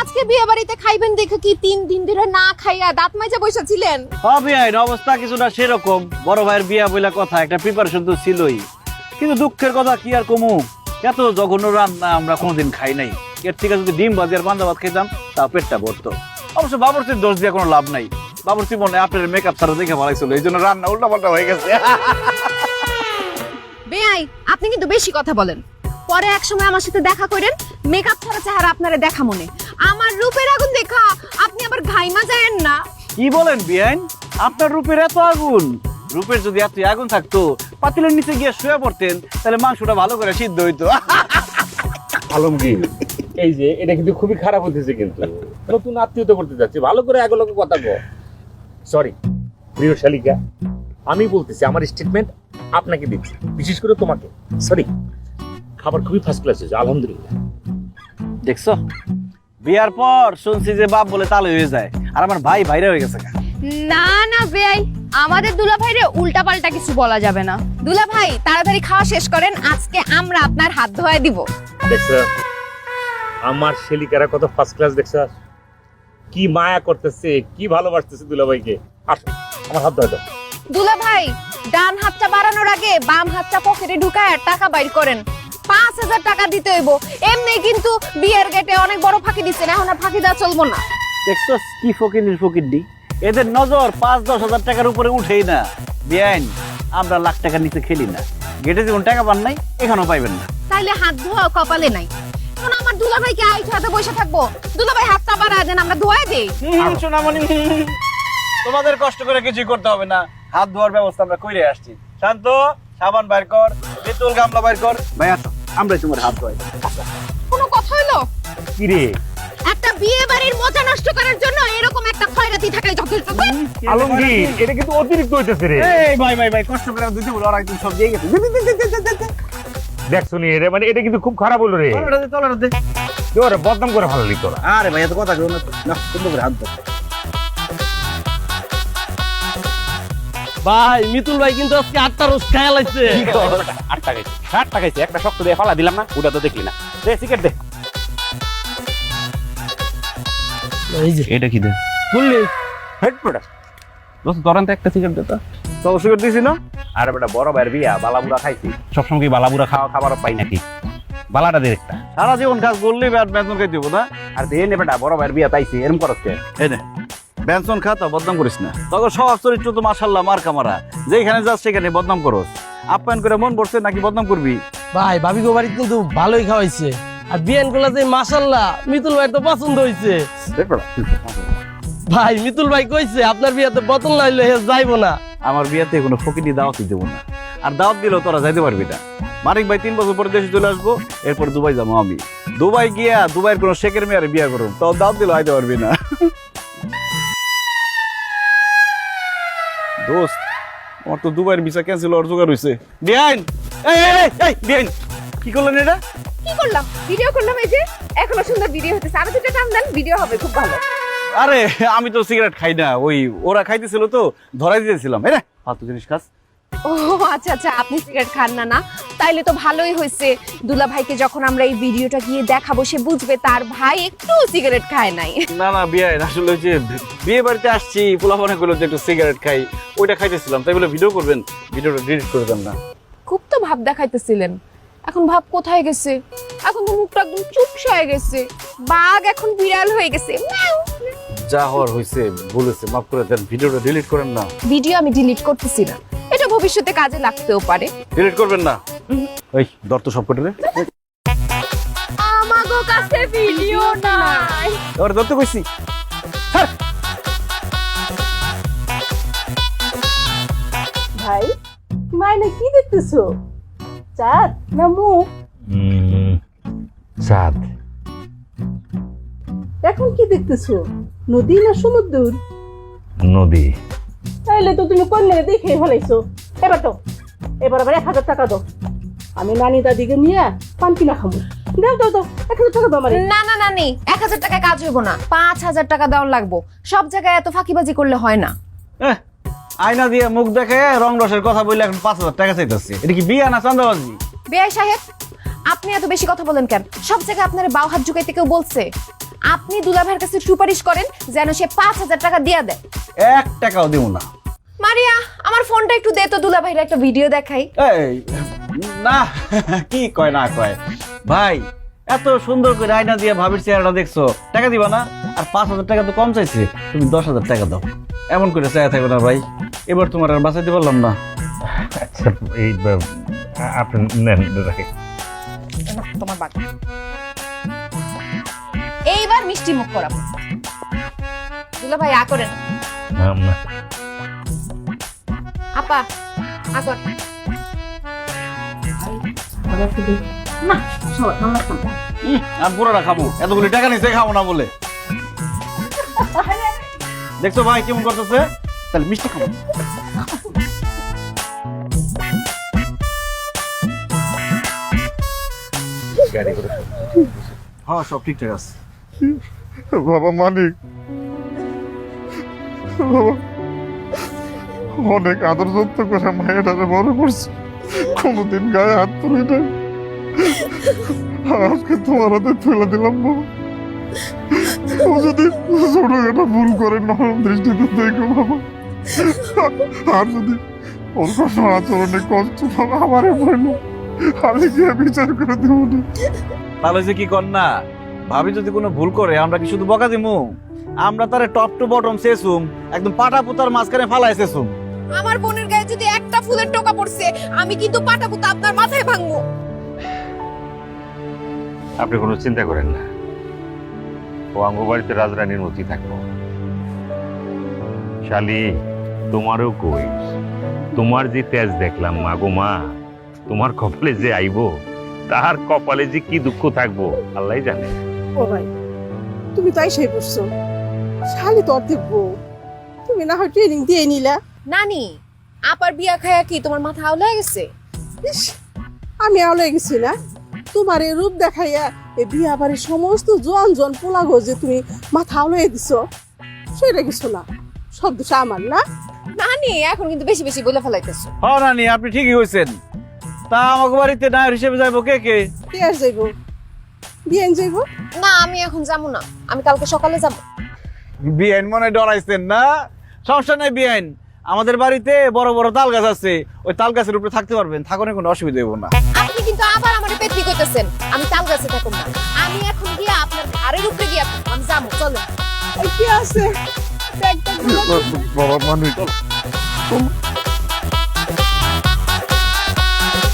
আজকে বিয়ে বাড়িতে খাইবেন দেখে কি 3 দিন ধরে না খাইয়া দাঁত মাইজা বসেছিলেন? বিয়াইন অবস্থা কিছুটা সেরকম। বড় ভাইয়ের বিয়া বইলা কথা, একটা প্রিপারেশন তো ছিলই, কিন্তু দুঃখের কথা কি আর কমু, এত জঘন্য রান্না আমরা কোনোদিন খাই নাই। এর থেকে যদি ডিম ভাজি আর পান্তা ভাত খেতাম তা পেটটা ভরতো। অবশ্য বাবুর্চির দোষ দিয়ে কোনো লাভ নাই, বাবুর্চি মনে আপনার মেকআপ ছাড়া দেখে ভালো ছিল, এই জন্য রান্না উল্টা পাল্টা হয়ে গেছে। বেয়াই আপনি কিন্তু বেশি কথা বলেন। পরে এক সময় আমার সাথে দেখা করেন, মেকআপ ছাড়া চেহারা আপনারে দেখা মনে। আমার রূপের আগুন দেখা আপনি আবার ঘাইমা যায়েন না। কি বলেন বিয়াইন, আপনার রূপের এত আগুন? রূপের যদি এত আগুন থাকতো পাতিলের নিচে গিয়ে শুয়ে পড়তেন, তাহলে মাংসটা ভালো করে সিদ্ধ হইতো। আলমগীর, এই যে এটা কিন্তু খুবই খারাপ হতেছে, কিন্তু নতুন আত্মীয়তা করতে যাচ্ছি, ভালো করে এগুলোকে কথা কো। সরি প্রিয় শালিকা, আমি বলতেছি আমার স্টেটমেন্ট আপনাকে দিচ্ছি, বিশেষ করে তোমাকে। সরি, খাবার খুবই ফার্স্ট ক্লাস হয়েছে, আলহামদুলিল্লাহ। দেখছো, বিয়ার পর শুনছি যে বাপ বলে তালে হয়ে যায়, আর আমার ভাই বাইরে হয়ে গেছে। না না বেয়াই, আমাদের দুলা ভাইরে উল্টা পাল্টা কিছু বলা যাবে না। দুলা ভাই তাড়াতাড়ি খাওয়া শেষ করেন, আজকে আমরা আপনার হাত ধোয়া দিব। দেখছো আমার শালিকারা কত ফার্স্ট ক্লাস, দেখছো কি মায়া করতেছে, কি ভালোবাসতেছে দুলাভাইকে। আসো আমার হাত ধরে দাও। দুলা ভাই ডান হাতটা বাড়ানোর আগে বাম হাতটা পকেটে ঢুকায় টাকা বাইর করেন। 5000 টাকা দিতে হইব। এমনি কিন্তু বিয়ের গেটে অনেক বড় ফাঁকি দিচ্ছেন, এখন আর ফাঁকি দেওয়া চলবো না। দেখছো কি ফকির ফকিরডি, এদের নজর 5-10 হাজার টাকার উপরে উঠেই না। বিয়াইন আমরা লাখ টাকার নিচে খেলি না, গেটে যেমন টাকা পান নাই এখানেও পাইবেন না। তাইলে হাত ধোয়া কপালে নাই। এখন আমার দুলা ভাইকে আইট হাতে বসে থাকবো? দুলা ভাই হাতটা বাড়া দেন, আমরা ধোয়া দেই। সোনামণি, তোমাদের কষ্ট করে কিছুই করতে হবে না, হাত ধোয়ার ব্যবস্থা আমরা কইরে আসছি। শান্ত, সাবান বাইর কর, বেতুল গামলা বাইর কর। ভাই আসো, আমরাই তোমার হাত ধোয়াই। কোনো কথা হইলো? কি রে একটা বিয়ে বাড়ির মজা নষ্ট করার জন্য এরকম একটা খয়রাতি থাকাই যথেষ্ট। আলমগীর, এটা কিন্তু অতিরিক্ত হইতেছে রে। এই ভাই ভাই ভাই, কষ্ট করে দিতে বলো, আর একদম সব দিয়ে গেছে। দেখছো নি এটা, মানে এটা কিন্তু খুব খারাপ হলো রে। ওরে বদনাম করে ভালো লিখতো না। আরে ভাই এত কথা কেউ না, সুন্দর করে হাত ধর। ভাই মিতুল ভাই কিন্তু আজকে 8টা রোজ খায়া লাগছে। 8 টাকা 60 টাকা একটা শক্ত দিয়ে ফালা দিলাম না, ওটা তো দেখলি না। দে সিগারেট দে। এই যে এটা কি দে বললি হেড প্রোডাক্ট দোস্ত, ধরেন তো একটা সিগারেট দে তো। তো সুগার দিছি না? আরে বেটা বড় ভাইয়ের বিয়া, বালাবুড়া খাইছি, সবসময় কি বালাবুড়া খাবার পাই নাকি? বালাটা দে একটা। সারা জীবন কাজ করলেই বেতন খাই দিব না? আর দে নে বেটা, বড় ভাইয়ের বিয়া তাইছি, এরকম করছ কে? এই নে বেনসন খা, তো বদনাম করিস না। তখন স্বভাব চরিত্র তো মাশাআল্লাহ মার কামারা, যেখানে যাস সেখানে বদনাম করস। আপ্যায়ন করে মন পড়ছে নাকি বদনাম করবি? ভাই ভাবি গো বাড়ি কিন্তু ভালোই খাওয়াইছে, আর বিয়ান গুলা যে মাশাআল্লাহ মিতুল ভাই তো পছন্দ হইছে। ভাই মিতুল ভাই কইছে আপনার বিয়াতে বোতল লাইলে হে যাইবো না। আমার বিয়েতে কোনো ফকিনি দাওয়াতই দেবো না, আর দাওয়াত দিলেও তোরা যাইতে পারবি না। মানিক ভাই 3 বছর পরে দেশে চলে আসবো, এরপর দুবাই যাবো আমি। দুবাই গিয়া দুবাইয়ের কোনো শেখের মেয়ারে বিয়া করুন, তাও দাওয়াত দিলেও আইতে পারবি না। দোস্ত আমার তো দুবাইয়ের ভিসা ক্যান্সেল হওয়ার জোগাড় হয়েছে। বিয়াইন, এই বিয়াইন, কি করলেন এটা? কি করলাম? ভিডিও করলাম। এই যে এখনো সুন্দর ভিডিও হতেছে, আরো দুটো টান দেন, ভিডিও হবে খুব ভালো। আরে আমি তো সিগারেট খাই না, ওই ওরা খাইতেছিল তো ধরাই দিতেছিলাম। এই রে ফালতু জিনিস খাস। ও আচ্ছা আচ্ছা, আপনি সিগারেট খান না? না তাইলে তো ভালোই হয়েছে। দুলা ভাইকে যখন আমরা এই ভিডিওটা গিয়ে দেখাবো, সে বুঝবে তার ভাই একটু সিগারেট খায় নাই। না না বিয়াইন, আসলে ওই যে বিয়ে বাড়িতে আসছি, পোলা মনে করলো যে একটু সিগারেট খাই, ওইটা খাইতেছিলাম, তাই বলে ভিডিও করবেন, ভিডিওটা ডিলিট করে দেন না। খুব তো ভাব দেখাইতেছিলেন, এখন ভাব কোথায় গেছে? এখন তো মুখটা একদম চুপসে হয়ে গেছে, বাঘ এখন বিড়াল হয়ে গেছে। যা হওয়ার হয়েছে বলেছে, মাফ করে দেন, ভিডিওটা ডিলিট করেন না। ভিডিও আমি ডিলিট করতেছি না, এটা ভবিষ্যতে কাজে লাগতেও পারে। ডিলিট করবেন না? ওই দর তো সব কটে রে, আমাগো কাছে ভিডিও নাই। ওর দর তো কইছি। ভাই মাইনে কি দেখতেছো? চাঁদ না মুখ? চাঁদ। এখন কি দেখতেছো, নদী না সমুদ্র? নদী। তাইলে তো তুমি কন্যারে দেখে ফেলাইছো। এবার আবার 1000 টাকা দাও, আমি নানি দাদিকে নিয়ে পান কিনা খাবো। দাও দাও দাও, 1000 টাকা দাও আমারে। না না না নেই, 1000 টাকা কাজ হইব না, 5000 টাকা দেওয়ার লাগবো। সব জায়গায় এত ফাঁকিবাজি করলে হয় না। আয়না দিয়ে মুখ দেখে রং রসের কথা বললে এখন 5000 টাকা চাইতেছে, এটা কি বিয়া না চাঁদাবাজি? বেআই সাহেব, আপনি এত বেশি কথা বলেন কেন? সব জায়গায় আপনার বাউ হাত ঝুঁকাইতে কেউ বলছে? আপনি দুলাভাইয়ের কাছে সুপারিশ করেন যেন সে 5,000 টাকা দিয়া দেয়। 1 টাকাও দেব না। মারিয়া আমার ফোনটা একটু দে তো, দুলাভাইয়ের একটা ভিডিও দেখাই। এই না, কি কয় না কয় ভাই, এত সুন্দর করে আয়না দিয়ে ভাবির চেহারাটা দেখছো, টাকা দিবা না? আর 5,000 টাকা তো কম চাইছে, তুমি 10,000 টাকা দাও। এমন করে চাই থাকো না ভাই, এবার তোমার আর বাঁচাইতে পারলাম না। আচ্ছা এই আপনি নেন রাখেন। তোমার বাকি এইবার মিষ্টি মুখ করাবো। দুলাভাই আ করেন। না আপা আ কর। আমি পুরোটা খাবো, এতগুলি টাকা নিচে খাবো না বলে। দেখছো ভাই কেমন করতেছে, তাহলে মিষ্টি খাবো। গাড়ি করে হ্যাঁ সব ঠিকঠাক আছে। বাবা মানিক, বাবা অনেক আদর যত্ন করে মায়েরারে বড় করছে, কোনোদিন গায়ে হাত তুলে নাই। আজকে তোমার হাতে তুলে দিলাম বাবা। ও যদি ছোটখাটো ভুল করে নরম দৃষ্টিতে দেখো বাবা, আর যদি ওর কোনো আচরণে কষ্ট বাবা আমারে বললো, আমি গিয়ে বিচার করে দেবো না। তাহলে যে কি কর না, ভাবি যদি কোনো ভুল করে আমরা কি শুধু বকা দিমু? আমরা তারে টপ টু বটম শেষুম, একদম পাটা পুতার মাঝখানে ফালাই শেষুম। আমার বোনের গায়ে যদি একটা ফুলের টোকা পড়ছে, আমি কিন্তু পাটাপুতা আপনার মাথায় ভাঙবো। আপনি কোনো চিন্তা করেন না, ও আমার বাড়িতে রাজরানীর মতোই থাকবো। শালি তোমারও কই, তোমার যে তেজ দেখলাম মা গো মা, তোমার কপালে যে আইবো, তার কপালে যে কি দুঃখ থাকবো আল্লাহ জানে। ও ভাই, তুমি তাই সেই করছো, শালি তো অর্ধেক বউ, তুমি না হয় ট্রেনিং দিয়ে নিলা। নানি আপার বিয়া খায়া কি তোমার মাথা আউলে গেছে? ইস, আমি আওলে গেছি না, তোমার এই রূপ দেখাইয়া এই বিয়া বাড়ির সমস্ত জন পোলা গো যে তুমি মাথা আওলে দিছ, সেটা কিছু না, সব দোষ আমার না। নানি এখন কিন্তু বেশি বেশি বলে ফেলাইতেছো। হ্যাঁ নানি আপনি ঠিকই কইছেন। তা আমাকে বাড়িতে নায়র হিসেবে যাইবো কে কে? কে আর যাইব, বিয়ান যাইব। না আমি এখন যাবো না, আমি কালকে সকালে যাব। বিআইন মনে ডরাইছেন না? সমস্যা নাই বিআইন, আমাদের বাড়িতে বড় বড় তাল গাছ আছে, ওই তাল গাছের উপরে থাকতে পারবেন, থাকুন কোনো অসুবিধা হইব না। আপনি কিন্তু আবার আমারে পেতনি কইতেছেন, আমি তাল গাছে থাকুম না। আমি এখন গিয়া আপনার ঘরের উপরে গিয়া আমি যাবো, চলো। এই কি আছে, ব্যাগটা বাবা মানিক,